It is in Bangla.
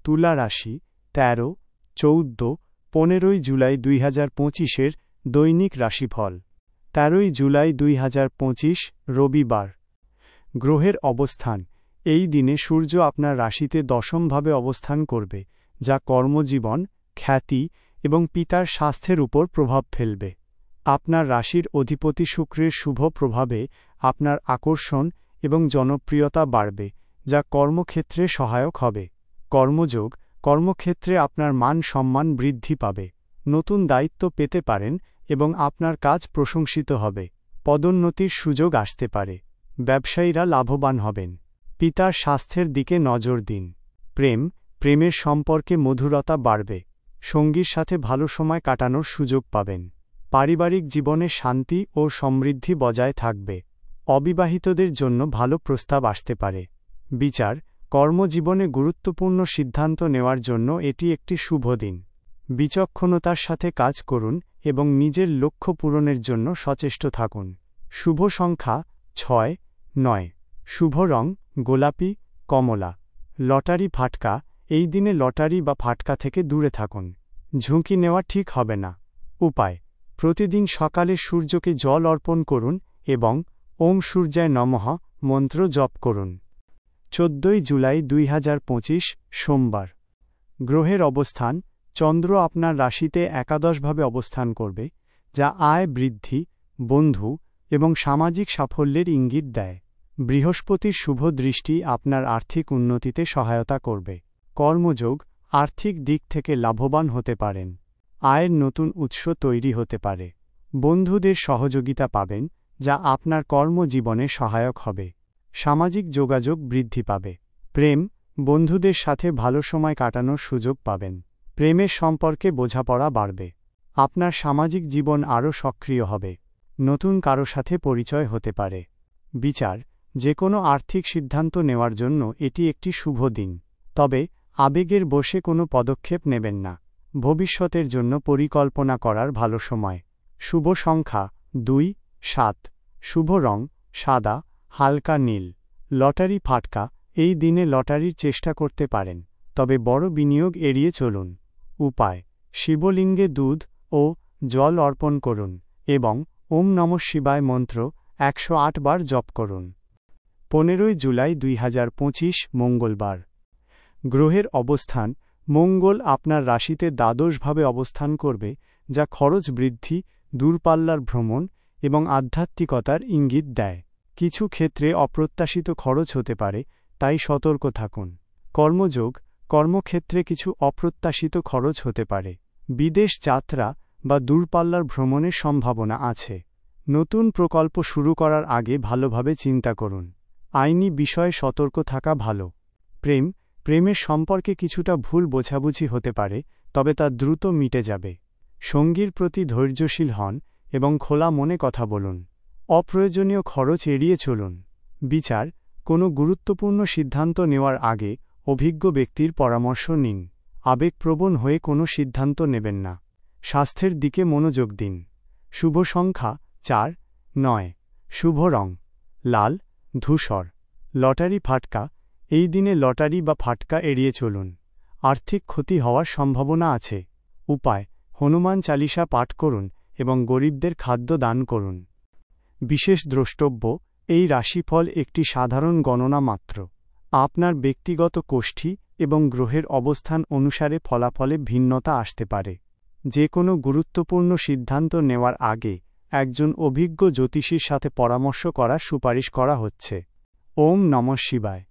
তুলা রাশি ১৩, ১৪, ১৫ জুলাই ২০২৫ দৈনিক রাশিফল ১৩ জুলাই ২০২৫ রবিবার। গ্রহের অবস্থান। এই দিনে সূর্য আপনার রাশিতে দশমভাবে অবস্থান করবে, যা কর্মজীবন, খ্যাতি এবং পিতার স্বাস্থ্যের উপর প্রভাব ফেলবে। আপনার রাশির অধিপতি শুক্রের শুভ প্রভাবে আপনার আকর্ষণ এবং জনপ্রিয়তা বাড়বে, যা কর্মক্ষেত্রে সহায়ক হবে। কর্মযোগ। কর্মক্ষেত্রে আপনার মান সম্মান বৃদ্ধি পাবে, নতুন দায়িত্ব পেতে পারেন এবং আপনার কাজ প্রশংসিত হবে। পদোন্নতির সুযোগ আসতে পারে। ব্যবসায়ীরা লাভবান হবেন। পিতার স্বাস্থ্যের দিকে নজর দিন। প্রেমের সম্পর্কে মধুরতা বাড়বে। সঙ্গীর সাথে ভালো সময় কাটানোর সুযোগ পাবেন। পারিবারিক জীবনে শান্তি ও সমৃদ্ধি বজায় থাকবে। অবিবাহিতদের জন্য ভালো প্রস্তাব আসতে পারে। বিচার। কর্মজীবনে গুরুত্বপূর্ণ সিদ্ধান্ত নেওয়ার জন্য এটি একটি শুভ দিন। বিচক্ষণতার সাথে কাজ করুন এবং নিজের লক্ষ্য পূরণের জন্য সচেষ্ট থাকুন। শুভ সংখ্যা ৬, ৯। শুভ রং গোলাপি, কমলা। লটারি ফাটকা। এই দিনে লটারি বা ফাটকা থেকে দূরে থাকুন। ঝুঁকি নেওয়া ঠিক হবে না। উপায়। প্রতিদিন সকালে সূর্যকে জল অর্পণ করুন এবং ওম সূর্যায় নমঃ মন্ত্র জপ করুন। ১৪ জুলাই ২০২৫ সোমবার। গ্রহের অবস্থান। চন্দ্র আপনার রাশিতে একাদশভাবে অবস্থান করবে, যা আয় বৃদ্ধি, বন্ধু এবং সামাজিক সাফল্যের ইঙ্গিত দেয়। বৃহস্পতির শুভ দৃষ্টি আপনার আর্থিক উন্নতিতে সহায়তা করবে। কর্মযোগ। আর্থিক দিক থেকে লাভবান হতে পারেন। আয়ের নতুন উৎস তৈরি হতে পারে। বন্ধুদের সহযোগিতা পাবেন, যা আপনার কর্মজীবনে সহায়ক হবে। সামাজিক যোগাযোগ বৃদ্ধি পাবে। বন্ধুদের সাথে ভালো সময় কাটানোর সুযোগ পাবেন। প্রেমের সম্পর্কে বোঝাপড়া বাড়বে। আপনার সামাজিক জীবন আরও সক্রিয় হবে। নতুন কারো সাথে পরিচয় হতে পারে। বিচার। যে কোনো আর্থিক সিদ্ধান্ত নেওয়ার জন্য এটি একটি শুভ দিন, তবে আবেগের বশে কোনো পদক্ষেপ নেবেন না। ভবিষ্যতের জন্য পরিকল্পনা করার ভালো সময়। শুভ সংখ্যা ২, ৭। শুভ রং সাদা, হালকা নীল। লটারি ফাটকা। এই দিনে লটারির চেষ্টা করতে পারেন, তবে বড় বিনিয়োগ এড়িয়ে চলুন। উপায়। শিবলিঙ্গে দুধ ও জল অর্পণ করুন এবং ওম নমঃ শিবায় মন্ত্র ১০৮ বার জপ করুন। ১৫ জুলাই ২০২৫ মঙ্গলবার। গ্রহের অবস্থান। মঙ্গল আপনার রাশিতে দ্বাদশভাবে অবস্থান করবে, যা খরচ বৃদ্ধি, দূরপাল্লার ভ্রমণ এবং আধ্যাত্মিকতার ইঙ্গিত দেয়। কিছু ক্ষেত্রে অপ্রত্যাশিত খরচ হতে পারে, তাই সতর্ক থাকুন। কর্মযোগ। কর্মক্ষেত্রে কিছু অপ্রত্যাশিত খরচ হতে পারে। বিদেশ যাত্রা বা দূরপাল্লার ভ্রমণের সম্ভাবনা আছে। নতুন প্রকল্প শুরু করার আগে ভালোভাবে চিন্তা করুন। আইনি বিষয়ে সতর্ক থাকা ভালো। প্রেমের সম্পর্কে কিছুটা ভুল বোঝাবুঝি হতে পারে, তবে তা দ্রুত মিটে যাবে। সঙ্গীর প্রতি ধৈর্যশীল হন এবং খোলা মনে কথা বলুন। অপ্রয়োজনীয় খরচ এড়িয়ে চলুন। বিচার। কোনো গুরুত্বপূর্ণ সিদ্ধান্ত নেওয়ার আগে অভিজ্ঞ ব্যক্তির পরামর্শ নিন। আবেগপ্রবণ হয়ে কোনো সিদ্ধান্ত নেবেন না। স্বাস্থ্যের দিকে মনোযোগ দিন। শুভ সংখ্যা ৪, ৯। শুভ রং লাল, ধূসর। লটারি ফাটকা। এই দিনে লটারি বা ফাটকা এড়িয়ে চলুন। আর্থিক ক্ষতি হওয়ার সম্ভাবনা আছে। উপায়। হনুমান চালিসা পাঠ করুন এবং গরিবদের খাদ্য দান করুন। বিশেষ দ্রষ্টব্য। এই রাশিফল একটি সাধারণ গণনা মাত্র। আপনার ব্যক্তিগত কোষ্ঠী এবং গ্রহের অবস্থান অনুসারে ফলাফলে ভিন্নতা আসতে পারে। যে কোনো গুরুত্বপূর্ণ সিদ্ধান্ত নেওয়ার আগে একজন অভিজ্ঞ জ্যোতিষীর সাথে পরামর্শ করার সুপারিশ করা হচ্ছে। ওম নমঃ শিবায়।